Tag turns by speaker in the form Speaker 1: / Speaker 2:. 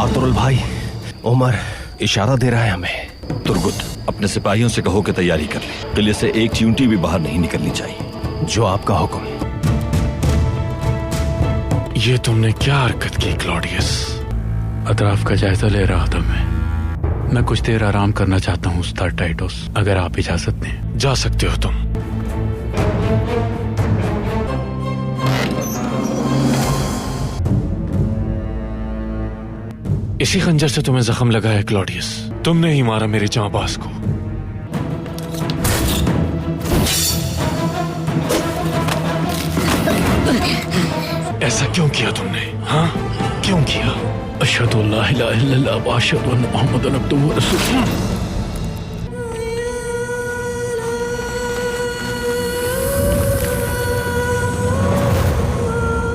Speaker 1: आतुरुल भाई, उमर इशारा दे रहा है हमें।
Speaker 2: तुर्गुत, अपने सिपाहियों से कहो कि तैयारी कर ले। किले से एक चींटी भी बाहर नहीं निकलनी चाहिए।
Speaker 1: जो आपका हुक्म।
Speaker 3: ये तुमने क्या हरकत की क्लॉडियस? अतराफ का जायजा ले रहा था मैं कुछ देर आराम करना चाहता हूँ उस्ताद टाइटोस, अगर आप इजाजत दें।
Speaker 4: जा सकते हो तुम। इसी खंजर से तुम्हें जख्म लगा है क्लॉडियस, तुमने ही मारा मेरे जांबाज को। ऐसा क्यों किया तुमने? हाँ, क्यों किया? अशहदु अल्ला इलाहा इल्लल्लाह व अशहदु अन्ना मुहम्मदन अब्दुहु व रसूलुहु।